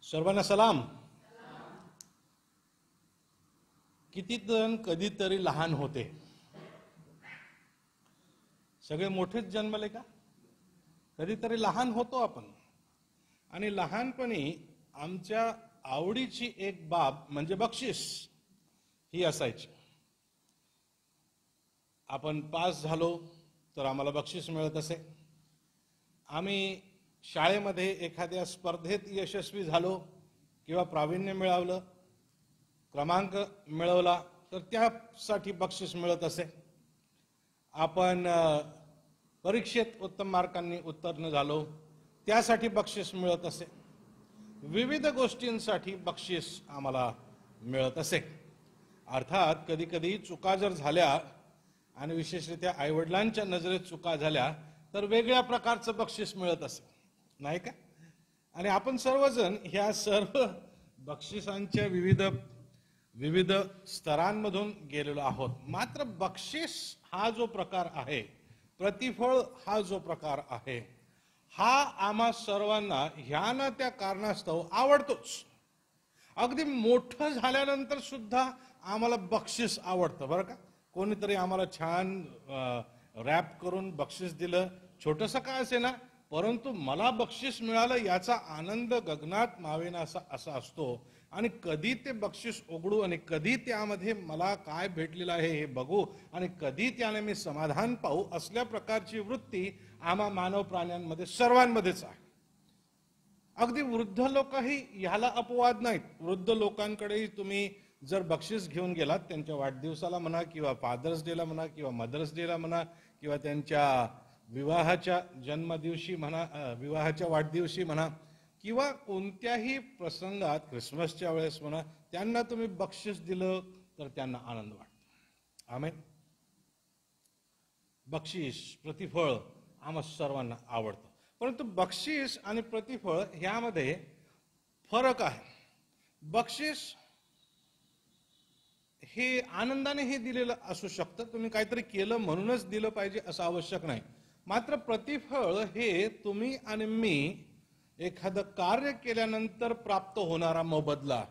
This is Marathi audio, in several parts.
सर्वांना सलाम. किती जण कधीतरी लहान होते? सगळे मोठेच जन्मले का? कधीतरी लहान होतो आपण. आणि लहानपणी आमच्या आवडीची एक बाब म्हणजे बक्षीस ही असायची. आपण पास झालो तर आम्हाला बक्षीस मिळत असे. आम्ही शाळेमध्ये एखाद्या स्पर्धेत यशस्वी झालो किंवा प्रावीण्य मिळवलं, क्रमांक मिळवला तर त्यासाठी बक्षीस मिळत असे. आपण परीक्षेत उत्तम मार्कांनी उत्तीर्ण झालो त्यासाठी बक्षीस मिळत असे. विविध गोष्टींसाठी बक्षीस आम्हाला मिळत असे. अर्थात कधी कधी चुका जर झाल्या आणि विशेषतः आईवडिलांच्या नजरेत चुका झाल्या तर वेगळ्या प्रकारचं बक्षीस मिळत असे, नाही का? आणि आपण सर्वजण ह्या सर्व बक्षिसांच्या विविध स्तरांमधून गेलेलो आहोत. मात्र बक्षीस हा जो प्रकार आहे, प्रतिफळ हा जो प्रकार आहे, हा आम्हा सर्वांना ह्या ना त्या कारणास्तव आवडतोच. अगदी मोठं झाल्यानंतर सुद्धा आम्हाला बक्षीस आवडतं बरं का. कोणीतरी आम्हाला छान रॅप करून बक्षीस दिलं, छोटंसं का असे ना, परंतु मला बक्षीस मिळालं याचा आनंद गगनात मावेना असा असतो. आणि कधी ते बक्षीस उघडू आणि कधी त्यामध्ये मला काय भेटलेलं आहे हे बघू आणि कधी त्याने मी समाधान पाहू, असल्या प्रकारची वृत्ती आम्हा मानव प्राण्यांमध्ये सर्वांमध्येच आहे. अगदी वृद्ध लोकही ह्याला अपवाद नाहीत. वृद्ध लोकांकडेही तुम्ही जर बक्षीस घेऊन गेलात, त्यांच्या वाढदिवसाला म्हणा किंवा फादर्स डेला म्हणा किंवा मदर्स डेला म्हणा किंवा त्यांच्या विवाहाच्या जन्मदिवशी म्हणा, विवाहाच्या वाढदिवशी म्हणा किंवा कोणत्याही प्रसंगात, क्रिसमसच्या वेळेस म्हणा, त्यांना तुम्ही बक्षीस दिलं तर त्यांना आनंद वाटतो. आमेन. बक्षीस, प्रतिफळ आम्हा सर्वांना आवडतं. परंतु बक्षीस आणि प्रतिफळ ह्यामध्ये फरक आहे. बक्षीस हे आनंदाने हे दिलेलं असू शकतं, तुम्ही काहीतरी केलं म्हणूनच दिलं पाहिजे असं आवश्यक नाही. मात्र प्रतिफळ हे तुम्ही आणि मी एखादं कार्य केल्यानंतर प्राप्त होणारा मोबदला आहे.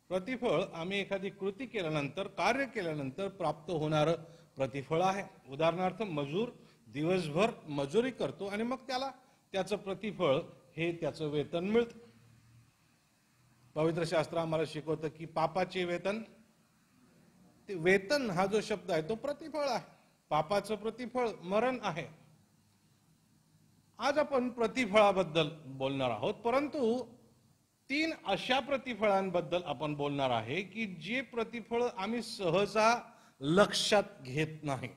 प्रतिफळ आम्ही एखादी कृती केल्यानंतर, कार्य केल्यानंतर प्राप्त होणारं प्रतिफळ आहे. उदाहरणार्थ, मजूर दिवसभर मजुरी करतो आणि मग त्याला त्याचं प्रतिफळ हे त्याचं वेतन मिळतं. पवित्र शास्त्र आम्हाला शिकवतं की पापाचे वेतन, ते वेतन हा जो शब्द आहे तो प्रतिफळ आहे. पापाचं प्रतिफळ मरण आहे. आज आपण प्रतिफळाबद्दल बोलणार आहोत, परंतु 3 अशा प्रतिफळांबद्दल आपण बोलणार आहे की जे प्रतिफळ आम्ही सहसा लक्षात घेत नाही.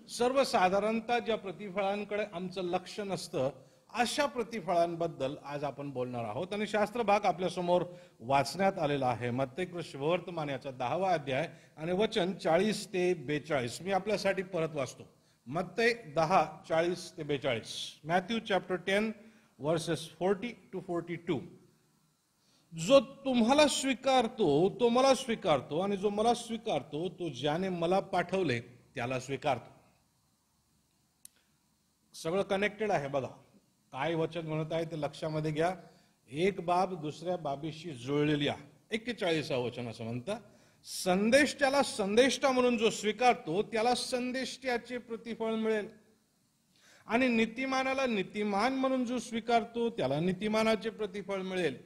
सर्वसाधारणतः ज्या प्रतिफळांकडे आमचं लक्ष नसतं अशा प्रतिफळांबद्दल आज आपण बोलणार आहोत. आणि शास्त्र भाग आपल्या समोर वाचण्यात आलेला आहे. मत्तेय शुभवर्तमान याचा 10वा अध्याय आणि वचन 40 ते 42 मी आपल्यासाठी परत वाचतो. मत्तेय 10:40 ते 42. Matthew chapter 10 versus 40 to 42. जो तुम्हाला स्वीकारतो तो मला स्वीकारतो आणि जो मला स्वीकारतो तो ज्याने मला पाठवले त्याला स्वीकारतो. सगळं कनेक्टेड आहे बघा. काय वचन म्हणत आहे ते लक्षामध्ये घ्या. एक बाब दुसऱ्या बाबीशी जुळलेली आहे. 41वा वचन असं म्हणतं, संदेष्ट्याला संदेष्टा म्हणून जो स्वीकारतो त्याला संदेष्ट्याचे प्रतिफळ मिळेल आणि नीतिमानाला नीतिमान म्हणून जो स्वीकारतो त्याला नीतिमानाचे प्रतिफळ मिळेल.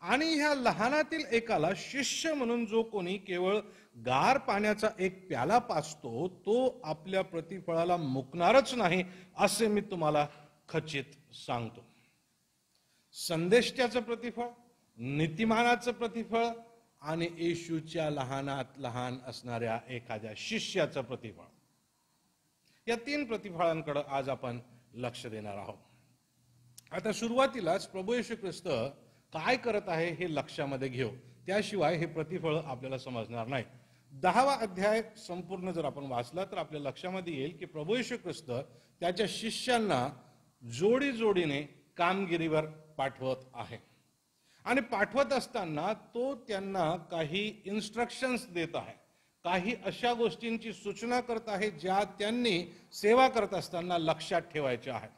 आणि ह्या लहानातील एकाला शिष्य म्हणून जो कोणी केवळ गार पाण्याचा एक प्याला पाजतो तो आपल्या प्रतिफळाला मुकणारच नाही असे मी तुम्हाला खचित सांगतो. संदेष्ट्याचं प्रतिफळ, नीतिमानाचं प्रतिफळ आणि येशूच्या लहानात लहान असणाऱ्या एखाद्या शिष्याचं प्रतिफळ, या 3 प्रतिफळांकडे आज आपण लक्ष देणार आहोत. आता सुरुवातीलाच प्रभू येशू ख्रिस्त काय करत आहे हे लक्षामध्ये घेऊ, त्याशिवाय हे प्रतिफळ आपल्याला समजणार नाही. 10वा अध्याय संपूर्ण जर आपण वाचला तर आपल्या लक्षामध्ये येईल की प्रभू येशू ख्रिस्त त्याच्या शिष्यांना जोडी जोडीने कामगिरीवर पाठवत आहे. आणि पाठवत असताना तो त्यांना काही इन्स्ट्रक्शन्स देत आहे, काही अशा गोष्टींची सूचना करत आहे ज्या त्यांनी सेवा करत असताना लक्षात ठेवायच्या आहेत.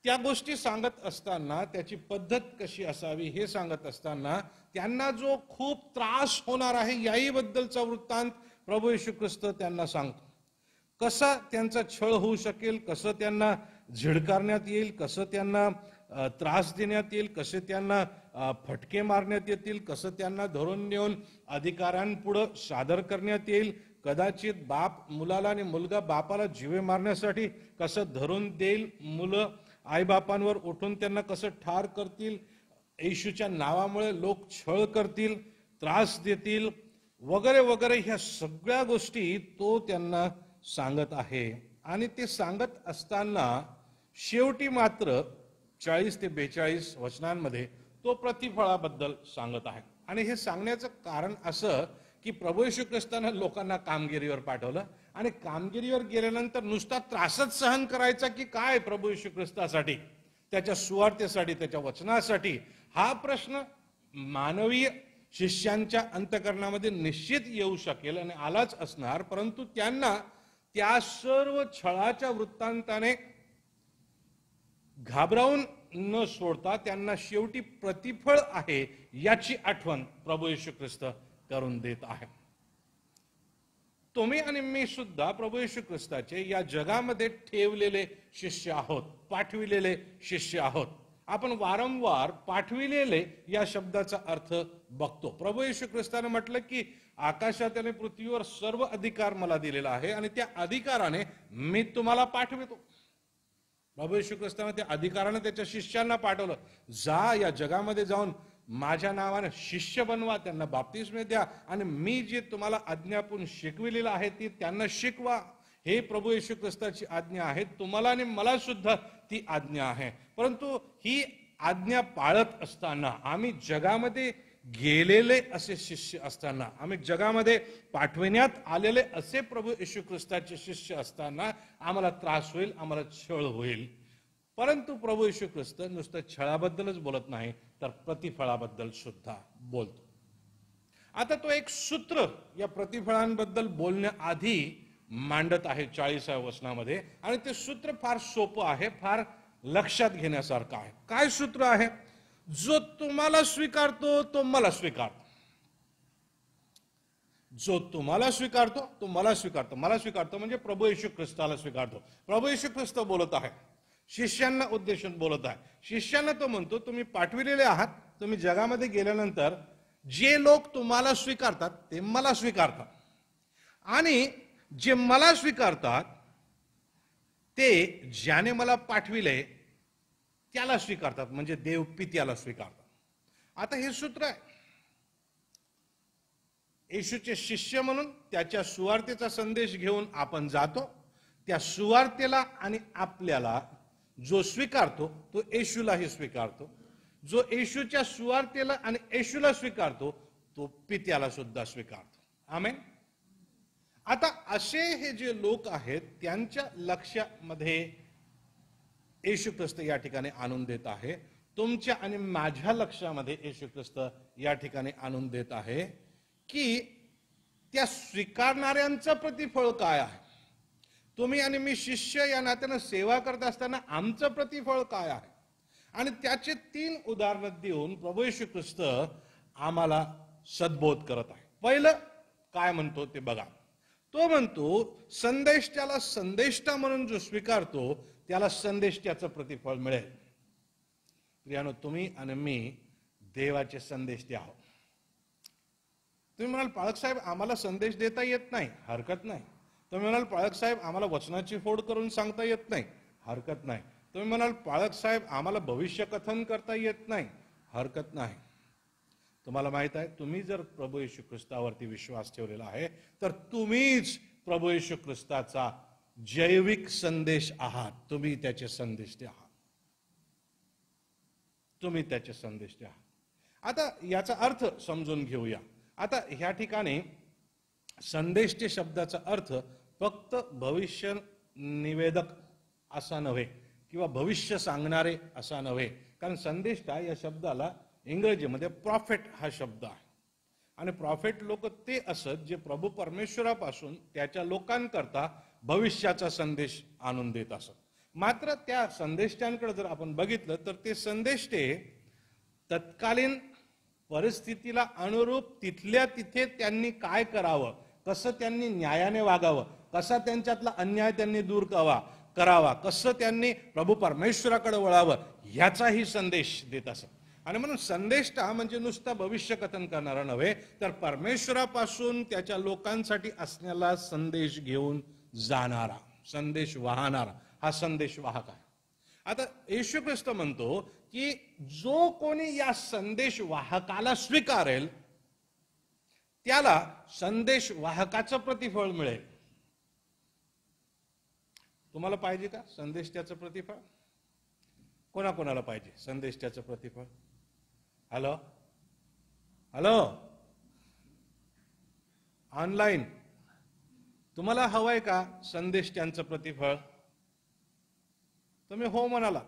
त्या गोष्टी सांगत असताना त्याची पद्धत कशी असावी हे सांगत असताना त्यांना जो खूप त्रास होणार आहे याही बद्दलचा वृत्तांत प्रभू येशू ख्रिस्त त्यांना सांगतो. कसा त्यांचा छळ होऊ शकेल, कसं त्यांना झिडकारण्यात येईल, कसं त्यांना त्रास देण्यात येईल, कसे त्यांना फटके मारण्यात येतील, कसं त्यांना धरून नेऊन अधिकाऱ्यांपुढे सादर करण्यात येईल, कदाचित बाप मुलाला आणि मुलगा बापाला जीवे मारण्यासाठी कसं धरून देईल, मुलं आईबापांवर उठून त्यांना कसं ठार करतील, येशूच्या नावामुळे लोक छळ करतील, त्रास देतील वगैरे वगैरे, ह्या सगळ्या गोष्टी तो त्यांना सांगत आहे. आणि ते सांगत असताना शेवटी मात्र 40 ते 42 वचनांमध्ये तो प्रतिफळाबद्दल सांगत आहे. आणि हे सांगण्याचं कारण असं की प्रभू येशू ख्रिस्तानं लोकांना कामगिरीवर पाठवलं आणि कामगिरीवर गेल्यानंतर नुसता त्रासच सहन करायचा की काय प्रभू येशू ख्रिस्तासाठी, त्याच्या सुवार्तेसाठी, त्याच्या वचनासाठी, हा प्रश्न मानवीय शिष्यांच्या अंतःकरणामध्ये निश्चित येऊ शकेल आणि आलाच असणार. परंतु त्यांना त्या सर्व छळाच्या वृत्तांताने घाबरावून न सोडता त्यांना शेवटी प्रतिफळ आहे याची आठवण प्रभू येशू ख्रिस्त करून देत आहे. तुम्ही आणि मी सुद्धा प्रभू येशू ख्रिस्ताचे या जगामध्ये ठेवलेले शिष्य आहोत, पाठविलेले शिष्य आहोत. आपण वारंवार पाठविलेले या शब्दाचा अर्थ बघतो. प्रभू येशू ख्रिस्ताने म्हटलं की आकाशात आणि पृथ्वीवर सर्व अधिकार मला दिलेला आहे आणि त्या अधिकाराने मी तुम्हाला पाठवितो. प्रभू येशू ख्रिस्ताने त्या अधिकाराने त्याच्या शिष्यांना पाठवलं, जा या जगामध्ये जाऊन माझ्या नावाने शिष्य बनवा, त्यांना बाप्तिस्मे द्या आणि मी जे तुम्हाला आज्ञापून शिकविलेलं आहे ती त्यांना शिकवा. हे प्रभू येशू ख्रिस्ताची आज्ञा आहे. तुम्हाला आणि मला सुद्धा ती आज्ञा आहे. परंतु ही आज्ञा पाळत असताना, आम्ही जगामध्ये गेलेले असे शिष्य असताना, आम्ही जगामध्ये पाठविण्यात आलेले असे प्रभू येशू ख्रिस्ताचे शिष्य असताना आम्हाला त्रास होईल, आम्हाला छळ होईल. परंतु प्रभू येशू ख्रिस्त नुसतं छळाबद्दलच बोलत नाही तर प्रतिफळाबद्दल सुद्धा बोलतो. आता तो एक सूत्र या प्रतिफळांबद्दल बोलण्याआधी मांडत आहे 40व्या वचनामध्ये आणि ते सूत्र फार सोपं आहे, फार लक्षात घेण्यासारखं आहे. काय सूत्र आहे? जो तुम्हाला स्वीकारतो तो मला स्वीकारतो. जो तुम्हाला स्वीकारतो तो मला स्वीकारतो. मला स्वीकारतो म्हणजे प्रभू येशू ख्रिस्ताला स्वीकारतो. प्रभू येशू ख्रिस्त बोलत आहे, शिष्यांना उद्देशून बोलत आहे. शिष्यांना तो म्हणतो तुम्ही पाठविलेले आहात, तुम्ही जगामध्ये गेल्यानंतर जे लोक तुम्हाला स्वीकारतात ते मला स्वीकारतात आणि जे मला स्वीकारतात ते ज्याने मला पाठविले त्याला स्वीकारतात, म्हणजे देव पित्याला स्वीकारतात. आता हे सूत्र आहे. येशूचे शिष्य म्हणून त्याच्या सुवार्तेचा संदेश घेऊन आपण जातो. त्या सुवार्तेला आणि आपल्याला जो स्वीकारतो तो येशूलाही स्वीकारतो. जो येशूच्या सुवार्तेला आणि येशूला स्वीकारतो तो पित्याला सुद्धा स्वीकारतो. आमेन. आता असे हे जे लोक आहेत त्यांच्या लक्षामध्ये येशू ख्रिस्त या ठिकाणी आणून देत आहे. तुमच्या आणि माझ्या लक्षामध्ये येशू ख्रिस्त या ठिकाणी आणून देत आहे की त्या स्वीकारणाऱ्यांचं प्रतिफळ काय आहे. तुम्ही आणि मी शिष्य या नात्यानं सेवा करत असताना आमचं प्रतिफळ काय आहे. आणि त्याचे 3 उदाहरणं देऊन प्रभू येशू ख्रिस्त आम्हाला सद्बोध करत आहे. पहिलं काय म्हणतो ते बघा. तो म्हणतो संदेष्टाला संदेष्टा म्हणून जो स्वीकारतो त्याला संदेष्टाचं प्रतिफळ मिळेल. प्रियानो, तुम्ही आणि मी देवाचे संदेष्टे आहोत. तुम्ही म्हणाल पाळक साहेब आम्हाला संदेश देता येत नाही, हरकत नाही. तुम्ही म्हणाल पाळक साहेब आम्हाला वचनाची फोड करून सांगता येत नाही, हरकत नाही. तुम्ही म्हणाल पाळक साहेब आम्हाला भविष्य कथन करता येत नाही, हरकत नाही. तुम्हाला माहित आहे, तुम्ही जर प्रभू येशू ख्रिस्तावरती विश्वास ठेवलेला आहे तर तुम्हीच प्रभू येशू ख्रिस्ताचा जैविक संदेश आहात. तुम्ही त्याचे संदेष्टे आहात. तुम्ही त्याचे संदेष्टे आहात. आता याचा अर्थ समजून घेऊया. आता ह्या ठिकाणी संदेष्टे शब्दाचा अर्थ फक्त भविष्य निवेदक असा नव्हे किंवा भविष्य सांगणारे असा नव्हे. कारण संदेष्टा या शब्दाला इंग्रजीमध्ये प्रॉफेट हा शब्द आहे. आणि प्रॉफेट लोक ते असत जे प्रभू परमेश्वरापासून त्याच्या लोकांकरता भविष्याचा संदेश आणून देत असत. मात्र त्या संदेष्ट्यांकडे जर आपण बघितलं तर ते संदेष्टे तत्कालीन परिस्थितीला अनुरूप तिथल्या तिथे त्यांनी काय करावं, कसं त्यांनी न्यायाने वागावं, कसा त्यांच्यातला अन्याय त्यांनी दूर करावा, कसं त्यांनी प्रभू परमेश्वराकडे वळावं, ह्याचाही संदेश देत असत. आणि म्हणून संदेश म्हणजे नुसता भविष्य कथन करणारा नव्हे, तर परमेश्वरापासून त्याच्या लोकांसाठी असण्याला संदेश घेऊन जाणारा, संदेश वाहणारा हा संदेश वाहक आहे. आता येशू ख्रिस्त म्हणतो की जो कोणी या संदेश वाहकाला स्वीकारेल त्याला संदेश वाहकाचं प्रतिफळ मिळेल. तुम्हाला पाहिजे का संदेश त्याचं प्रतिफळ? कोणाकोणाला पाहिजे संदेश त्याचं प्रतिफळ? हॅलो हॅलो ऑनलाईन तुम्हाला हवंय का संदेश त्यांचं प्रतिफळ? तुम्ही हो म्हणाला,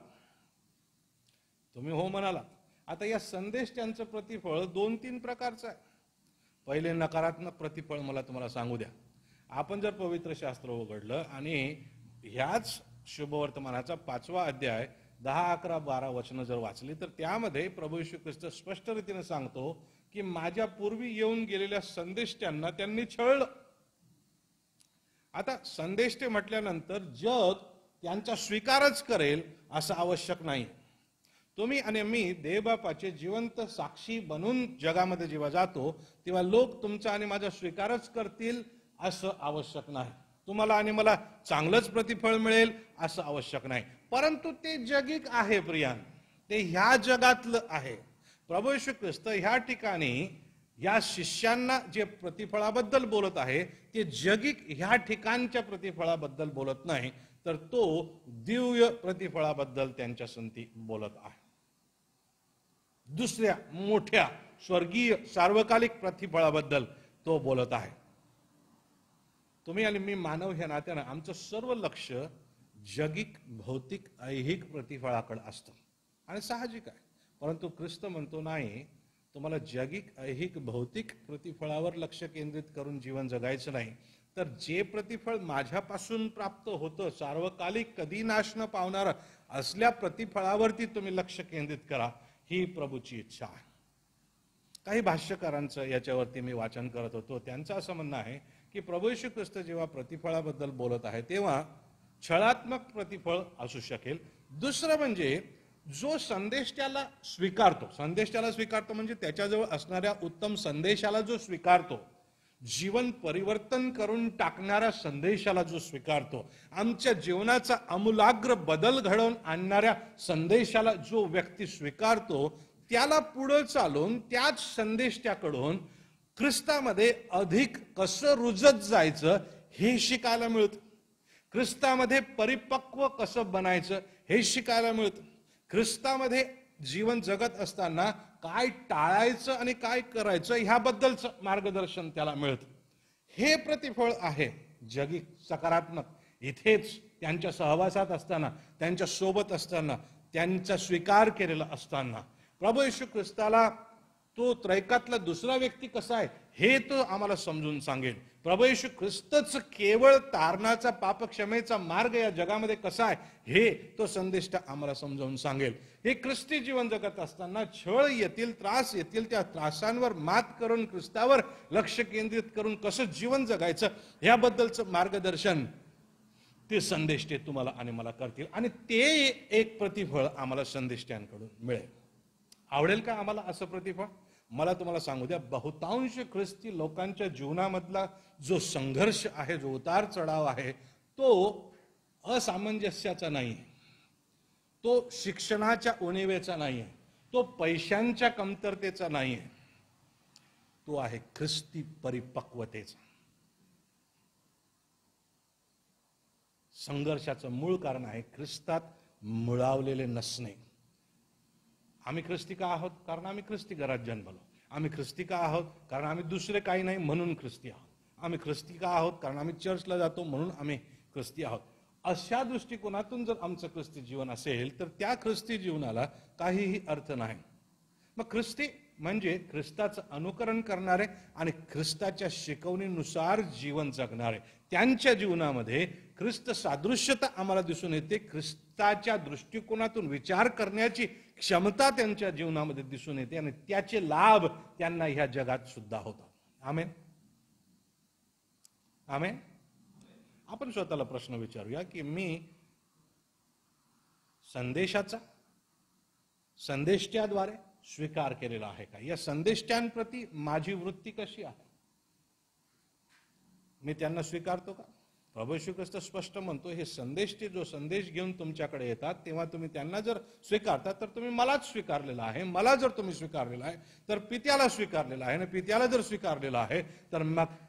तुम्ही हो म्हणाला. आता या संदेश त्यांचं प्रतिफळ 2-3 प्रकारचं आहे. पहिले नकारात्मक प्रतिफळ मला तुम्हाला सांगू द्या. आपण जर पवित्र शास्त्र उघडलं आणि ह्याच शुभवर्तमानाचा 5वा अध्याय 10, 11, 12 वचनं जर वाचली तर त्यामध्ये प्रभू येशू ख्रिस्त स्पष्ट रीतीने सांगतो की माझ्या पूर्वी येऊन गेलेल्या संदेष्ट्यांना त्यांनी छळलं. आता संदेष्टे म्हटल्यानंतर जग त्यांचा स्वीकारच करेल असं आवश्यक नाही. तुम्ही आणि मी देवबापाचे जिवंत साक्षी बनून जगामध्ये जेव्हा जातो तेव्हा लोक तुमचा आणि माझा स्वीकारच करतील असं आवश्यक नाही. तुम्हाला आणि मला चांगलंच प्रतिफळ मिळेल असं आवश्यक नाही. परंतु ते जगिक आहे प्रियान, ते ह्या जगातलं आहे. प्रभू येशू ख्रिस्त ह्या ठिकाणी या शिष्यांना जे प्रतिफळाबद्दल बोलत आहे ते जगिक ह्या ठिकाणच्या प्रतिफळाबद्दल बोलत नाही, तर तो दिव्य प्रतिफळाबद्दल त्यांच्या संती बोलत आहे. दुसऱ्या मोठ्या स्वर्गीय सार्वकालिक प्रतिफळाबद्दल तो बोलत आहे. तुम्ही आणि मी मानव ह्या नात्यानं आमचं सर्व लक्ष जगिक भौतिक ऐहिक प्रतिफळाकडे असतं आणि साहजिक आहे. परंतु ख्रिस्त म्हणतो नाही, तुम्हाला जगिक ऐहिक भौतिक प्रतिफळावर लक्ष केंद्रित करून जीवन जगायचं नाही, तर जे प्रतिफळ माझ्यापासून प्राप्त होतं सार्वकालिक कधी नाश न पावणारं असल्या प्रतिफळावरती तुम्ही लक्ष केंद्रित करा, ही प्रभूची इच्छा आहे. काही भाष्यकारांचं याच्यावरती मी वाचन करत होतो. त्यांचं असं म्हणणं आहे की प्रभू येशू ख्रिस्त जेव्हा प्रतिफळाबद्दल बोलत आहे तेव्हा छळात्मक प्रतिफळ असू शकेल. दुसरं म्हणजे जो संदेशाला स्वीकारतो म्हणजे त्याच्याजवळ असणाऱ्या उत्तम संदेशाला जो स्वीकारतो, जीवन परिवर्तन करून टाकणाऱ्या संदेशाला जो स्वीकारतो, आमच्या जीवनाचा आमूलाग्र बदल घडवून आणणाऱ्या संदेशाला जो व्यक्ती स्वीकारतो, त्याला पुढे चालून त्याच संदेशाकडून ख्रिस्तामध्ये अधिक कसं रुजत जायचं हे शिकायला मिळतं. ख्रिस्तामध्ये परिपक्व कसं बनायचं हे शिकायला मिळतं. ख्रिस्तामध्ये जीवन जगत असताना काय टाळायचं आणि काय करायचं ह्याबद्दलचं मार्गदर्शन त्याला मिळतं. हे प्रतिफळ आहे जगिक सकारात्मक. इथेच त्यांच्या सहवासात असताना, त्यांच्या सोबत असताना, त्यांचा स्वीकार केलेला असताना प्रभू येशू ख्रिस्ताला तो त्रैकातला दुसरा व्यक्ती कसा आहे हे तो आम्हाला समजून सांगेल. प्रभू येशू ख्रिस्तच केवळ तारणाचा पापक्षमेचा मार्ग या जगामध्ये कसा आहे हे तो संदेश आम्हाला समजावून सांगेल. हे ख्रिस्ती जीवन जगत असताना छळ येतील, त्रास येतील, त्या त्रासांवर मात करून ख्रिस्तावर लक्ष केंद्रित करून कसं जीवन जगायचं याबद्दलचं मार्गदर्शन ते संदेश तुम्हाला आणि मला करतील. आणि ते एक प्रतिफळ आम्हाला संदेशांकडून मिळेल. आवडेल का आम्हाला असं प्रतिफळ? मला तुम्हाला सांगू द्या, बहुतांश ख्रिस्ती लोकांच्या जीवनामधला जो संघर्ष आहे, जो उतार चढाव आहे, तो असामंजस्याचा नाही, तो शिक्षणाच्या उणिवेचा नाही, तो पैशांच्या कमतरतेचा नाही, तो आहे ख्रिस्ती परिपक्वतेचा. संघर्षाचं मूळ कारण आहे ख्रिस्तात मुळावलेले नसणे. आम्ही ख्रिस्ती का आहोत? कारण आम्ही ख्रिस्ती घरात जन्मलो. आम्ही ख्रिस्ती का आहोत? कारण आम्ही दुसरे काही नाही म्हणून ख्रिस्ती आहोत. आम्ही ख्रिस्ती का आहोत? कारण आम्ही चर्चला जातो म्हणून आम्ही ख्रिस्ती आहोत. अशा दृष्टिकोनातून जर आमचं ख्रिस्ती जीवन असेल तर त्या ख्रिस्ती जीवनाला काहीही अर्थ नाही. मग ख्रिस्ती म्हणजे ख्रिस्ताचं अनुकरण करणारे आणि ख्रिस्ताच्या शिकवणीनुसार जीवन जगणारे, त्यांच्या जीवनामध्ये ख्रिस्त सादृश्यता आम्हाला दिसून येते. ख्रिस्ताच्या दृष्टिकोनातून विचार करण्याची क्षमता त्यांच्या जीवनामध्ये दिसून येते आणि त्याचे लाभ त्यांना ह्या जगात सुद्धा होतात. आमेन, आमेन. आपण स्वतःला प्रश्न विचारूया की मी संदेशाचा संदेष्ट्याद्वारे स्वीकार केलेला आहे का? या संदेष्ट्यांप्रती माझी वृत्ती कशी आहे? मी त्यांना स्वीकारतो का? प्रभू येशू ख्रिस्त स्पष्ट म्हणतो, हे संदेष्टे जो संदेश घेऊन तुमच्याकडे येतात तेव्हा तुम्ही त्यांना जर स्वीकारता तर तुम्ही मलाच स्वीकारलेला आहे. मला जर तुम्ही स्वीकारलेला आहे तर पित्याला स्वीकारलेला आहे, आणि पित्याला जर स्वीकारलेला आहे तर मग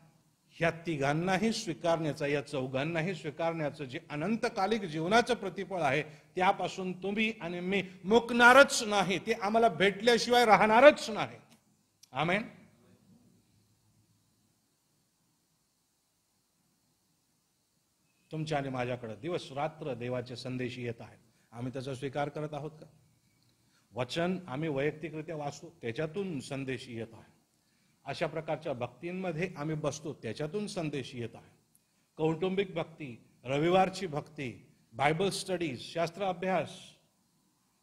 ह्या तिघांनाही स्वीकारण्याचा, या चौघांनाही स्वीकारण्याचं जे अनंतकालिक जीवनाचं प्रतिफळ आहे त्यापासून तुम्ही आणि मी मुकणारच नाही. ते आम्हाला भेटल्याशिवाय राहणारच नाही. आमेन. तुमच्या आणि माझ्याकडे दिवस रात्र देवाचे संदेश येत आहेत. आम्ही त्याचा स्वीकार करत आहोत का? वचन आम्ही वैयक्तिकरित्या वाचतो, त्याच्यातून संदेश येत आहे. अशा प्रकारच्या भक्तींमध्ये आम्ही बसतो, त्याच्यातून संदेश येत आहे. कौटुंबिक भक्ती, रविवारची भक्ती, बायबल स्टडीज, शास्त्र अभ्यास,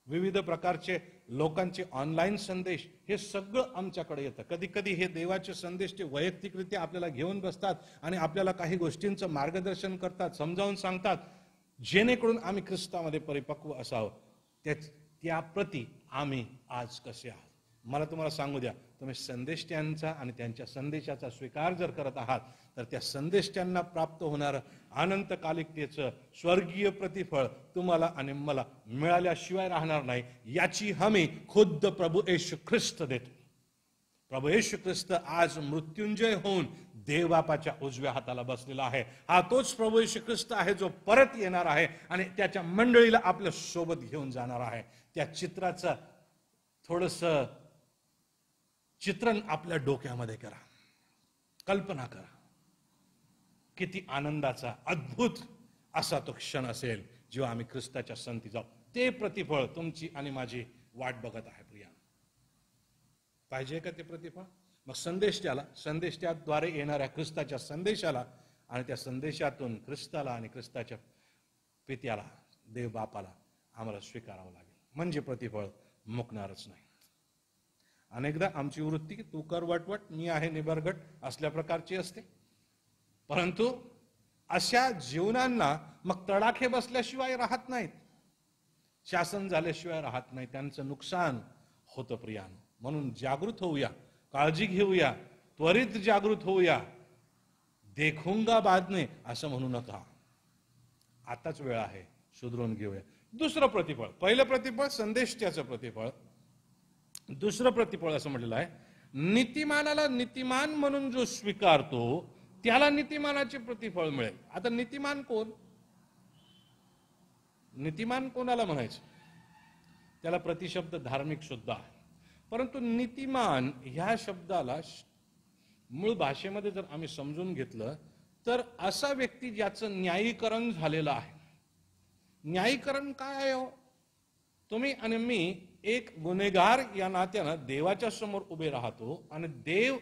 विविध प्रकारचे लोकांचे ऑनलाईन संदेश, हे सगळं आमच्याकडे येतं. कधी कधी हे देवाचे संदेश ते वैयक्तिकरित्या आपल्याला घेऊन बसतात आणि आपल्याला काही गोष्टींचं मार्गदर्शन करतात, समजावून सांगतात, जेणेकरून आम्ही ख्रिस्तामध्ये परिपक्व असावं. त्याप्रती आम्ही आज कसे आहोत? मला तुम्हाला सांगू द्या, तुम्ही संदेष्ट्यांचा आणि त्यांच्या संदेशाचा स्वीकार जर करत आहात तर त्या संदेष्ट्यांना प्राप्त होणारं अनंतकालिकतेचं स्वर्गीय प्रतिफळ तुम्हाला आणि मला मिळाल्याशिवाय राहणार नाही. याची हमी खुद्द प्रभू येशू ख्रिस्त देतो. प्रभू येशू ख्रिस्त आज मृत्युंजय होऊन देवबापाच्या उजव्या हाताला बसलेला आहे. हा तोच प्रभू येशू ख्रिस्त आहे जो परत येणार आहे आणि त्याच्या मंडळीला आपल्या सोबत घेऊन जाणार आहे. त्या चित्राचं थोडंसं चित्रण आपल्या डोक्यामध्ये करा, कल्पना करा. किती आनंदाचा अद्भुत असा तो क्षण असेल जेव्हा आम्ही ख्रिस्ताच्या संती जाऊ. ते प्रतिफळ तुमची आणि माझी वाट बघत आहे प्रिया. पाहिजे का ते प्रतिफळ? मग संदेशाद्वारे येणाऱ्या ख्रिस्ताच्या संदेशाला आणि त्या संदेशातून ख्रिस्ताला आणि ख्रिस्ताच्या पित्याला, देव बापाला आम्हाला स्वीकारावं लागेल. म्हणजे प्रतिफळ मुकणारच नाही. अनेकदा आमची वृत्ती तू कर वटवट, मी आहे निबरगट असल्या प्रकारची असते. परंतु अशा जीवनांना मग तडाखे बसल्याशिवाय राहत नाहीत, शासन झाल्याशिवाय राहत नाही, त्यांचं नुकसान होतं प्रियानो. म्हणून जागृत होऊया, काळजी घेऊया, त्वरित जागृत होऊया. देखूंगा बादने असं म्हणू नका, आताच वेळ आहे, सुधरून घेऊया. दुसरं प्रतिफळ, पहिलं प्रतिफळ संदेशाचं प्रतिफळ, दुसरं प्रतिफळ असं म्हटलेलं आहे, नीतिमानाला नीतिमान म्हणून जो स्वीकारतो त्याला नीतिमानाचे प्रतिफळ मिळेल. आता नीतिमान कोण? नीतिमान कोणाला म्हणायचं? त्याला प्रतिशब्द धार्मिक सुद्धा आहे. परंतु नीतिमान ह्या शब्दाला मूळ भाषेमध्ये जर आम्ही समजून घेतलं तर असा व्यक्ती ज्याचं न्यायीकरण झालेलं आहे. न्यायीकरण काय आहे हो? तुम्ही आणि मी एक गुन्हेगार या नात्यानं देवाच्या समोर उभे राहतो आणि देव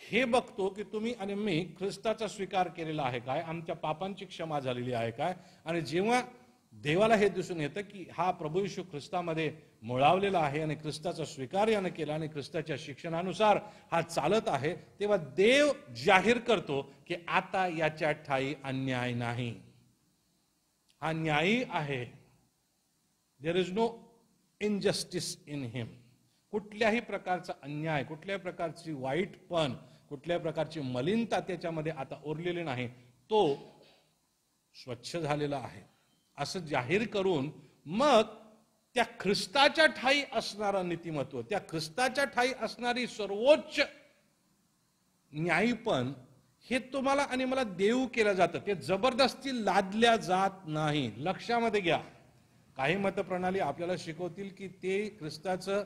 हे बघतो की तुम्ही आणि मी ख्रिस्ताचा स्वीकार केलेला आहे काय, आमच्या पापांची क्षमा झालेली आहे काय. आणि जेव्हा देवाला हे दिसून येतं की हा प्रभू येशू ख्रिस्तामध्ये मुळावलेला आहे आणि ख्रिस्ताचा स्वीकार यानं केला आणि ख्रिस्ताच्या शिक्षणानुसार हा चालत आहे, तेव्हा देव जाहीर करतो की आता याच्या ठाई अन्याय नाही, हा न्यायी आहे. There is no injustice in him. कुठल्याही प्रकारचा अन्याय, कुठल्याही प्रकारची वाईटपण, कुठल्याही प्रकारची मलिनता त्याच्यामध्ये आता उरलेली नाही, तो स्वच्छ झालेला आहे असं जाहीर करून मग त्या ख्रिस्ताच्या ठाई असणारं नीतिमत्व, त्या ख्रिस्ताच्या ठाई असणारी सर्वोच्च न्यायीपण हे तुम्हाला आणि मला देऊ केलं जातं. ते जबरदस्ती लादल्या जात नाही. लक्षामध्ये घ्या, काही मतप्रणाली आपल्याला शिकवतील की ते ख्रिस्ताचं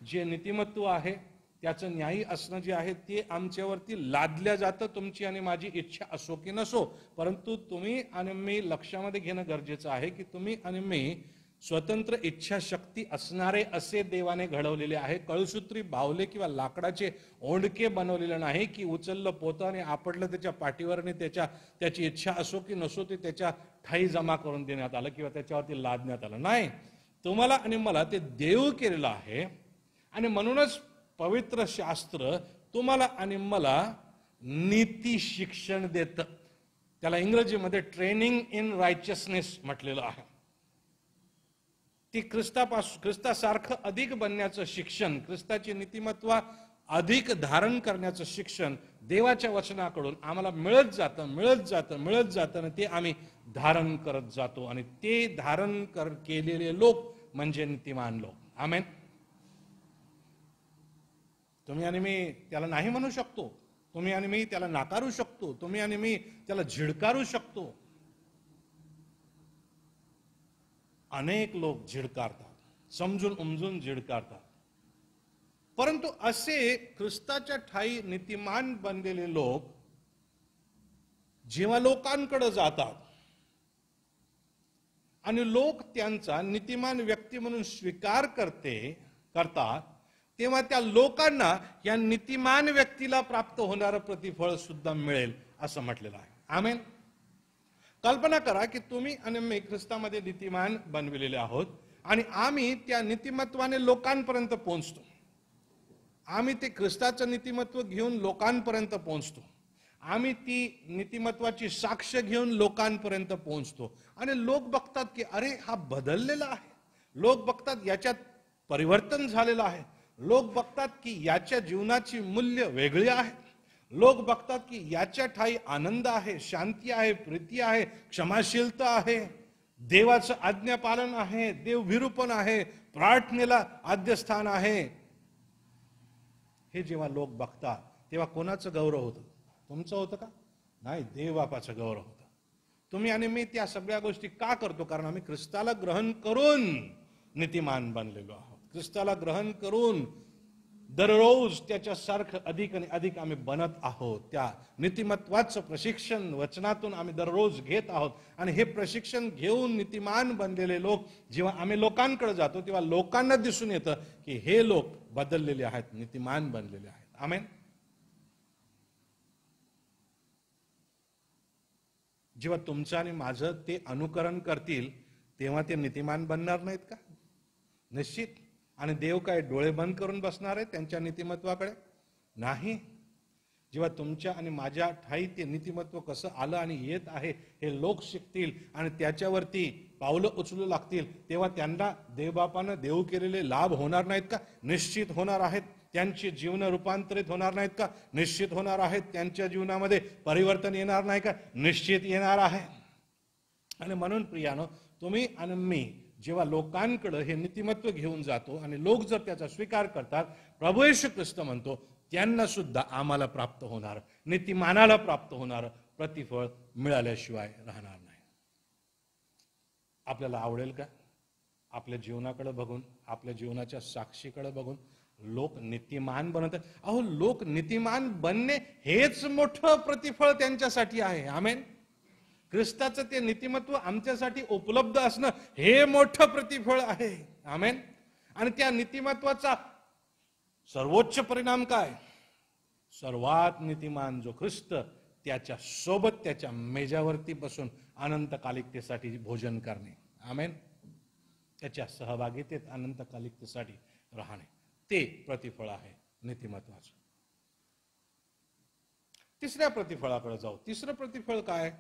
जे नीतिमत्व आहे, त्याचं न्यायी असणं जे आहे ते आमच्यावरती लादल्या जातं, तुमची आणि माझी इच्छा असो की नसो. परंतु तुम्ही आणि मी लक्षामध्ये घेणं गरजेचं आहे की तुम्ही आणि मी स्वतंत्र इच्छाशक्ती असणारे असे देवाने घडवलेले आहे. कळसूत्री बावले किंवा लाकडाचे ओंडके बनवलेले नाही की उचललं पोतं आणि आपडलं त्याच्या पाठीवर आणि त्याची इच्छा असो की नसो ते त्याच्या ठाई जमा करून देण्यात आलं किंवा त्याच्यावरती लादण्यात आलं. नाही, तुम्हाला आणि मला ते देव केलेलं आहे. आणि म्हणूनच पवित्र शास्त्र तुम्हाला आणि मला नीती शिक्षण देतं. त्याला इंग्रजीमध्ये ट्रेनिंग इन रायचियसनेस म्हटलेलं आहे. ती ख्रिस्तासारखं अधिक बनण्याचं शिक्षण, ख्रिस्ताची नीतिमत्व अधिक धारण करण्याचं शिक्षण देवाच्या वचनाकडून आम्हाला मिळत जातं आणि ते आम्ही धारण करत जातो. आणि ते धारण केलेले लोक म्हणजे नीतिमान लोक. आमेन. तुम्ही आणि मी त्याला नाही म्हणू शकतो, तुम्ही आणि मी त्याला नाकारू शकतो, तुम्ही आणि मी त्याला झिडकारू शकतो. अनेक लोक झिडकारतात, समजून उमजून झिडकारतात. परंतु असे ख्रिस्ताच्या ठाई नीतिमान बनलेले लोक जेव्हा लोकांकडे जातात आणि लोक त्यांचा नीतिमान व्यक्ती म्हणून स्वीकार करतात, तेव्हा त्या लोकांना या नीतिमान व्यक्तीला प्राप्त होणारं प्रतिफळ सुद्धा मिळेल असं म्हटलेलं आहे. आमेन. कल्पना करा की तुम्ही आणि मी ख्रिस्तामध्ये नीतिमान बनविलेले आहोत आणि आम्ही त्या नीतिमत्वाने लोकांपर्यंत पोहोचतो. आम्ही ते ख्रिस्ताचं नीतिमत्व घेऊन लोकांपर्यंत पोहोचतो. आम्ही ती नीतिमत्वाची साक्ष घेऊन लोकांपर्यंत पोहोचतो आणि लोक बघतात की अरे हा बदललेला आहे. लोक बघतात याच्यात परिवर्तन झालेलं आहे. लोक बघतात की याच्या जीवनाची मूल्य वेगळी आहे. लोक बघतात की याच्या ठाई आनंद आहे, शांती आहे, प्रीती आहे, क्षमाशीलता आहे, देवाचं आज्ञापालन आहे, देवभिरूपण आहे, प्रार्थनेला आद्यस्थान आहे. हे जेव्हा लोक बघतात तेव्हा कोणाचं गौरव होतं? तुमचं होतं का? नाही, देव बापाचं गौरव होतं. तुम्ही आणि मी त्या सगळ्या गोष्टी का करतो? कारण आम्ही ख्रिस्ताला ग्रहण करून नीतिमान बनलेलो आहोत. ख्रिस्ताला ग्रहण करून दररोज त्याच्यासारखं अधिक आणि अधिक आम्ही बनत आहोत. त्या नीतिमत्वाचं प्रशिक्षण वचनातून आम्ही दररोज घेत आहोत. आणि हे प्रशिक्षण घेऊन नीतिमान बनलेले लोक जेव्हा आम्ही लोकांकडे जातो तेव्हा लोकांना दिसून येतं की हे लोक बदललेले आहेत, नीतिमान बनलेले आहेत. आमेन. जेव्हा तुमचं आणि माझं ते अनुकरण करतील तेव्हा ते नीतिमान बनणार नाहीत का? निश्चित. आणि देव काय डोळे बंद करून बसणार आहे त्यांच्या नीतिमत्वाकडे? नाही. जेव्हा तुमच्या आणि माझ्या ठाई ते नीतिमत्व कसं आलं आणि येत आहे हे लोक शिकतील आणि त्याच्यावरती पावलं उचलू लागतील तेव्हा त्यांना देवबापानं देऊ केलेले लाभ होणार नाहीत का? निश्चित होणार आहेत. त्यांची जीवन रूपांतरित होणार नाहीत का? निश्चित होणार आहेत. त्यांच्या जीवनामध्ये परिवर्तन येणार नाही का? निश्चित येणार आहे. आणि म्हणून प्रियानो, तुम्ही आणि मी जेव्हा लोकांकडे हे नीतिमत्व घेऊन जातो आणि लोक जर त्याचा स्वीकार करतात, प्रभू येशू ख्रिस्त म्हणतो त्यांना सुद्धा आम्हाला प्राप्त होणार, नीतिमानाला प्राप्त होणार प्रतिफळ मिळाल्याशिवाय राहणार नाही. आपल्याला आवडेल का आपल्या जीवनाकडे बघून, आपल्या जीवनाच्या साक्षीकडे बघून लोक नीतिमान बनतात? अहो, लोक नीतिमान बनणे हेच मोठं प्रतिफळ त्यांच्यासाठी आहे. आमेन. ख्रिस्ताचं ते नीतिमत्व आमच्यासाठी उपलब्ध असणं हे मोठं प्रतिफळ आहे. आमेन. आणि त्या नीतिमत्वाचा सर्वोच्च परिणाम काय? सर्वात नीतिमान जो ख्रिस्त, त्याच्या सोबत त्याच्या मेजावरती बसून अनंतकालिकतेसाठी भोजन करणे. आमेन. त्याच्या सहभागितेत अनंतकालिकतेसाठी राहणे, ते प्रतिफळ आहे नीतिमत्वाचं. तिसऱ्या प्रतिफळाकडे जाऊ. तिसरं प्रतिफळ काय?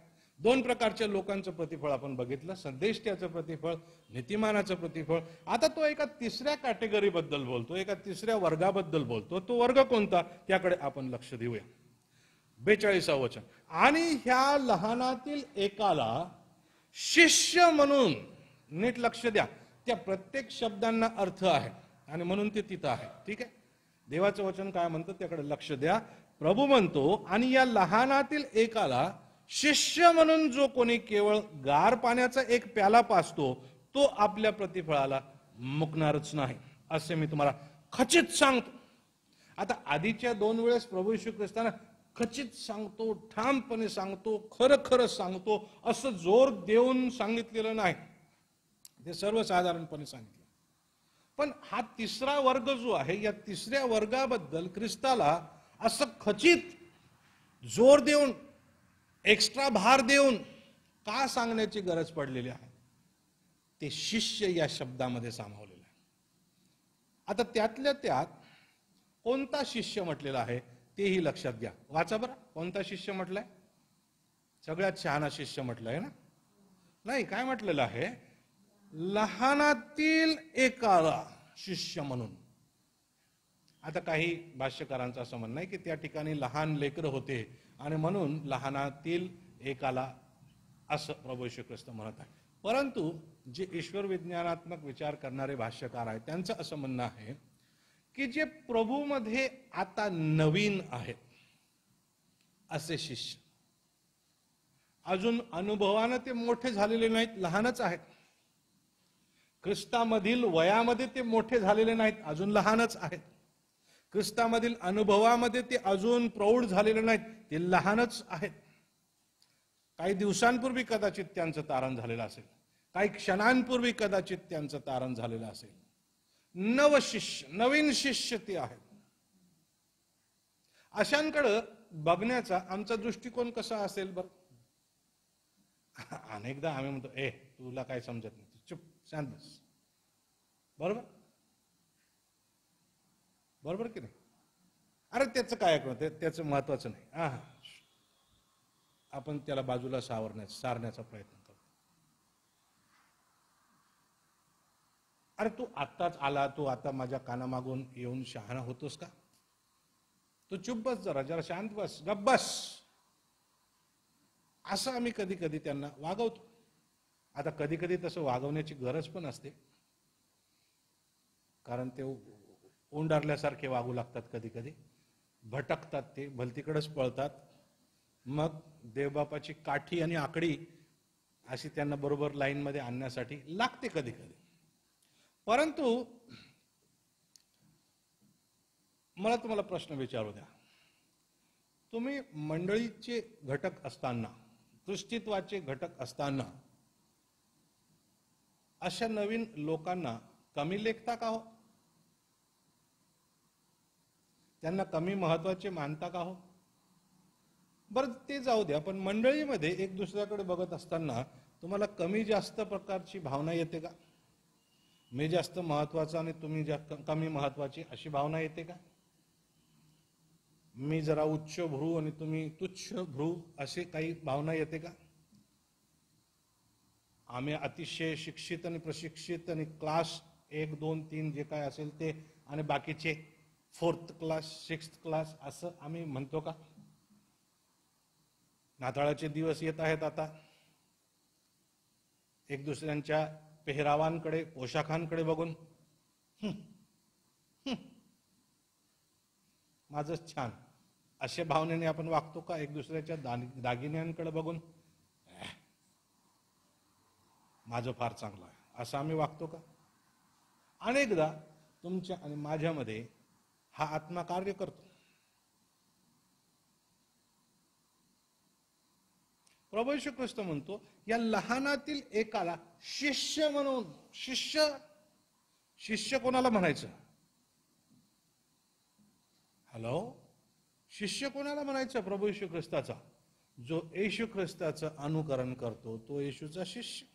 दोन प्रकारच्या लोकांचं प्रतिफळ आपण बघितलं. संदेष्ट्याचं प्रतिफळ, नीतिमानाचं प्रतिफळ. आता तो एका तिसऱ्या कॅटेगरी बद्दल बोलतो, एका तिसऱ्या वर्गाबद्दल बोलतो. तो वर्ग कोणता? त्याकडे आपण लक्ष देऊया. 42 वचन. आणि ह्या लहानातील एकाला शिष्य म्हणून, नीट लक्ष द्या, त्या प्रत्येक शब्दांना अर्थ आहे आणि म्हणून ते तिथं आहे. ठीक आहे. देवाचं वचन काय म्हणतं त्याकडे लक्ष द्या. प्रभू म्हणतो, आणि या लहानातील एकाला शिष्य म्हणून जो कोणी केवळ गार पाण्याचा एक प्याला पाजतो तो आपल्या प्रतिफळाला मुकणारच नाही, असे मी तुम्हाला खचित सांगतो. आता आधीच्या 2 वेळेस प्रभू येशू ख्रिस्ताना खचित सांगतो, ठामपणे सांगतो, खरं खरं सांगतो असं जोर देऊन सांगितलेलं नाही. ते सर्वसाधारणपणे सांगितलं. पण हा तिसरा वर्ग जो आहे, या तिसऱ्या वर्गाबद्दल ख्रिस्ताला असं खचित जोर देऊन, एक्स्ट्रा भार देऊन का सांगण्याची गरज पडलेली आहे? ते शिष्य या शब्दामध्ये सामावलेलं आहे. आता त्यातल्या त्यात कोणता शिष्य म्हटलेला आहे तेही लक्षात घ्या. वाचा बरं, कोणता शिष्य म्हटलाय? सगळ्यात शहाणा शिष्य म्हटलंय ना? नाही, काय म्हटलेलं आहे? लहानातील एकाला शिष्य म्हणून. आता काही भाष्यकारांचं असं म्हणणं आहे की त्या ठिकाणी लहान लेकरं होते आणि म्हणून लहानातील एकाला असं प्रभू येशू ख्रिस्त म्हणत आहे. परंतु जे ईश्वर विज्ञानात्मक विचार करणारे भाष्यकार आहेत त्यांचं असं म्हणणं आहे की जे प्रभूमध्ये आता नवीन आहेत असे शिष्य, अजून अनुभवानं ते मोठे झालेले नाहीत, लहानच आहेत. ख्रिस्तामधील वयामध्ये ते मोठे झालेले नाहीत, अजून लहानच आहेत. ख्रिस्तामधील अनुभवामध्ये ते अजून प्रौढ झालेले नाहीत, ते लहानच आहेत. काही दिवसांपूर्वी कदाचित त्यांचं तारण झालेलं असेल, काही क्षणांपूर्वी कदाचित त्यांचं तारण झालेलं असेल. नवशिष्य, नवीन शिष्य ते आहेत. अशांकडे बघण्याचा आमचा दृष्टिकोन कसा असेल बरं? अनेकदा आम्ही म्हणतो, तुला काय समजत नाही, चुप शांत बस. बरोबर बरोबर की नाही? अरे त्याचं काय ऐकणं, त्याचं महत्वाचं नाही. आपण त्याला बाजूला सारण्याचा प्रयत्न करतो. अरे तू आत्ताच आला, तू आता माझ्या कानामागून येऊन शहाणा होतोस का? तू चुप बस, जरा शांत बस, गप्प बस. असं आम्ही कधी कधी त्यांना वागवतो. आता कधी कधी तसं वागवण्याची गरज पण असते, कारण ते ओंडारल्यासारखे वागू लागतात. कधी कधी भटकतात, ते भलतीकडेच पळतात. मग देवबापाची काठी आणि आकडी अशी त्यांना बरोबर लाईन मध्ये आणण्यासाठी लागते कधी कधी. परंतु मला तुम्हाला प्रश्न विचारू द्या. तुम्ही मंडळीचे घटक असताना, ख्रिस्तीत्वाचे घटक असताना अशा नवीन लोकांना कमी लेखता का हो? त्यांना कमी महत्वाचे मानता का हो? बरं ते जाऊ द्या, पण मंडळीमध्ये एक दुसऱ्याकडे बघत असताना तुम्हाला कमी जास्त प्रकारची भावना येते का? मी जास्त महत्वाचा आणि तुम्ही कमी महत्वाची अशी भावना येते का? मी जरा उच्च भ्रू आणि तुम्ही तुच्छ भ्रू असे काही भावना येते का? आम्ही अतिशय शिक्षित आणि प्रशिक्षित आणि क्लास 1, 2, 3 जे काय असेल ते, आणि बाकीचे 4th क्लास 6th क्लास असं आम्ही म्हणतो का? नाताळाचे दिवस येत आहेत आता. एक दुसऱ्यांच्या पेहरावांकडे, पोशाखांकडे बघून माझंच छान अशा भावनेने आपण वागतो का? एक दुसऱ्याच्या दागिन्यांकडे बघून माझं फार चांगलं आहे असं आम्ही वागतो का? अनेकदा तुमच्या आणि माझ्यामध्ये हा आत्मा कार्य करतो. प्रभू येशू ख्रिस्त म्हणतो, या लहानातील एकाला शिष्य म्हणून. शिष्य कोणाला म्हणायचं? हॅलो, शिष्य कोणाला म्हणायचं? प्रभू येशू ख्रिस्ताचा. जो येशू ख्रिस्ताचं अनुकरण करतो तो येशूचा शिष्य.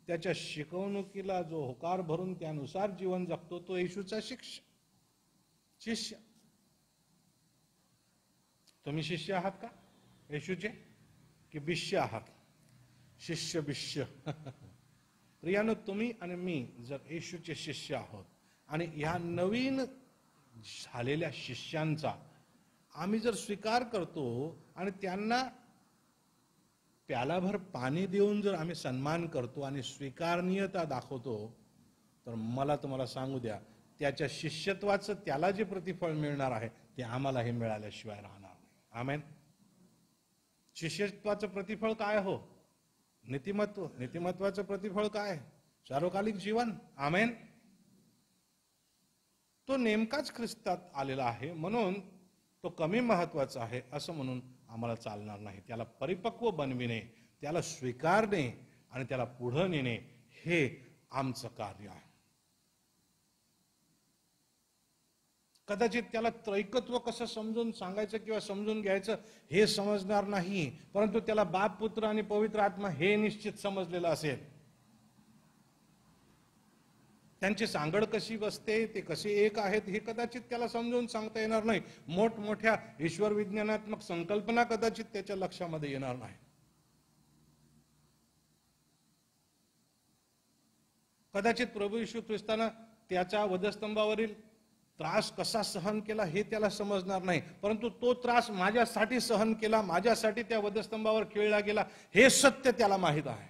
त्याच्या शिकवणुकीला जो होकार भरून त्यानुसार जीवन जगतो तो येशूचा शिष्य. तुम्ही शिष्य आहात का येशूचे, की बिष्य आहात? शिष्य बिष्य. प्रियानो, तुम्ही आणि मी जर येशूचे शिष्य आहोत आणि ह्या नवीन झालेल्या शिष्यांचा आम्ही जर स्वीकार करतो आणि त्यांना प्यालाभर पाणी देऊन जर आम्ही सन्मान करतो आणि स्वीकारणीयता दाखवतो, तर मला तुम्हाला सांगू द्या, त्याच्या शिष्यत्वाचं त्याला जे प्रतिफळ मिळणार आहे ते आम्हालाही मिळाल्याशिवाय राहणार नाही. आमेन. शिष्यत्वाचं प्रतिफळ काय हो? नीतिमत्व. नीतिमत्वाचं प्रतिफळ काय? सार्वकालिक जीवन. आमेन. तो नेमकाच ख्रिस्तात आलेला आहे, म्हणून तो कमी महत्वाचा आहे असं म्हणून आम्हाला चालणार नाही. त्याला परिपक्व बनविणे, त्याला स्वीकारणे आणि त्याला पुढे नेणे हे आमचं कार्य आहे. कदाचित त्याला त्रैकत्व कसं समजून सांगायचं किंवा समजून घ्यायचं हे समजणार नाही, परंतु त्याला बाप, पुत्र आणि पवित्र आत्मा हे निश्चित समजलेलं असेल. त्यांची सांगड कशी बसते, ते कसे एक आहेत हे कदाचित त्याला समजून सांगता येणार नाही. मोठमोठ्या ईश्वर विज्ञानात्मक संकल्पना कदाचित त्याच्या लक्षामध्ये येणार नाही. कदाचित प्रभू येशू ख्रिस्तानं त्याच्या वधस्तंभावरील त्रास कसा सहन केला हे त्याला समजणार नाही, परंतु तो त्रास माझ्यासाठी सहन केला, माझ्यासाठी त्या वधस्तंभावर खेळला गेला हे सत्य त्याला माहीत आहे.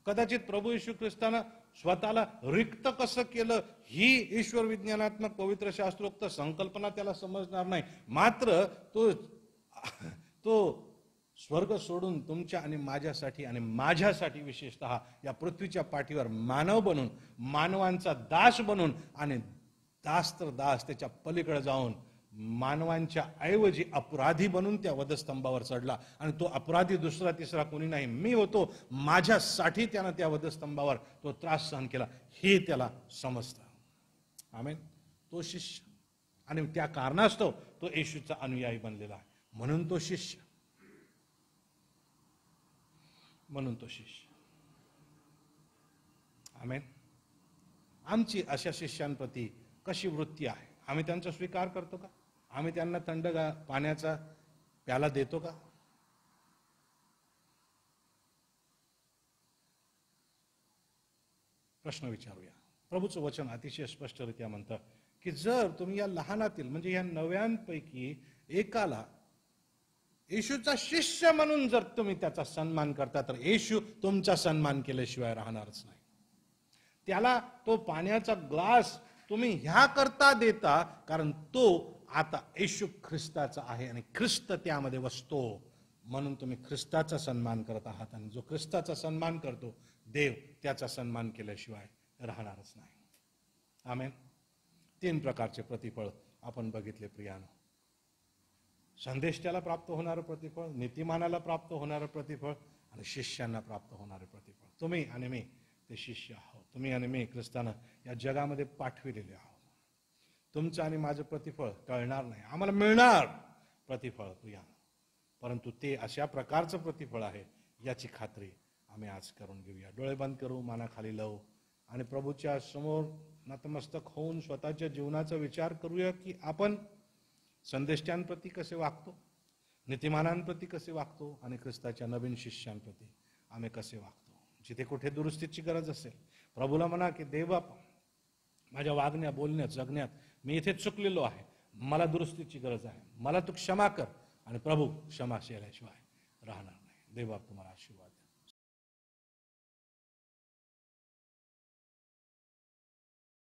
कदाचित प्रभू येशू ख्रिस्तानं स्वतःला रिक्त कसं केलं ही ईश्वर विज्ञानात्मक पवित्र शास्त्रोक्त संकल्पना त्याला समजणार नाही. मात्र तो स्वर्ग सोडून तुमच्या आणि माझ्यासाठी आणि माझ्यासाठी विशेषतः या पृथ्वीच्या पाठीवर मानव बनून, मानवांचा दास बनून आणि दास तर दास त्याच्या पलीकडे जाऊन मानवांच्या ऐवजी अपराधी बनून त्या वधस्तंभावर चढला. आणि तो अपराधी दुसरा तिसरा कोणी नाही, मी होतो. माझ्यासाठी त्यानं त्या वधस्तंभावर तो त्रास सहन केला हे त्याला समजतं. आमेन. तो शिष्य आणि त्या कारणास्तव तो येशूचा अनुयायी बनलेला आहे. म्हणून तो शिष्य. आमेन. आमची अशा शिष्यांप्रती कशी वृत्ती आहे? आम्ही त्यांचा स्वीकार करतो का? आम्ही त्यांना थंड पाण्याचा प्याला देतो का? प्रश्न विचारूया. प्रभूचं वचन अतिशय स्पष्टरित्या म्हणतं की जर तुम्ही या लहानातील म्हणजे या नव्यांपैकी एकाला येशूचा शिष्य म्हणून जर तुम्ही त्याचा सन्मान करता तर येशू तुमचा सन्मान केल्याशिवाय राहणारच नाही. त्याला तो पाण्याचा ग्लास तुम्ही ह्या करता देता कारण तो आता येशू ख्रिस्ताचा आहे आणि ख्रिस्त त्यामध्ये वसतो, म्हणून तुम्ही ख्रिस्ताचा सन्मान करत आहात. आणि जो ख्रिस्ताचा सन्मान करतो देव त्याचा सन्मान केल्याशिवाय राहणारच नाही. आमेन. 3 प्रकारचे प्रतिफळ आपण बघितले प्रियानो. संदेश त्याला प्राप्त होणारं प्रतिफळ, नीतिमानाला प्राप्त होणारं प्रतिफळ आणि शिष्यांना प्राप्त होणारे प्रतिफळ. तुम्ही आणि मी ते शिष्य आहोत. तुम्ही आणि मी ख्रिस्तानं या जगामध्ये पाठविलेले आहोत. तुमचं आणि माझं प्रतिफळ कळणार नाही, आम्हाला मिळणार प्रतिफळ प्रिया, परंतु ते अशा प्रकारचं प्रतिफळ आहे याची खात्री आम्ही आज करून घेऊया. डोळे बंद करू, मानाखाली लावू आणि प्रभूच्या समोर नतमस्तक होऊन स्वतःच्या जीवनाचा विचार करूया की आपण संदेष्टांप्रती कसे वागतो, नीतिमानांप्रती कसे वागतो आणि ख्रिस्ताच्या नवीन शिष्यांप्रती आम्ही कसे वागतो. जिथे कुठे दुरुस्तीची गरज असेल प्रभूला म्हणा की देवा माझ्या वागण्यात, बोलण्यात, जगण्यात मी इथे चुकलेलो आहे, मला दुरुस्तीची गरज आहे, मला तू क्षमा कर. आणि प्रभू क्षमा केल्याशिवाय राहणार नाही. देवा तुम्हाला आशीर्वाद.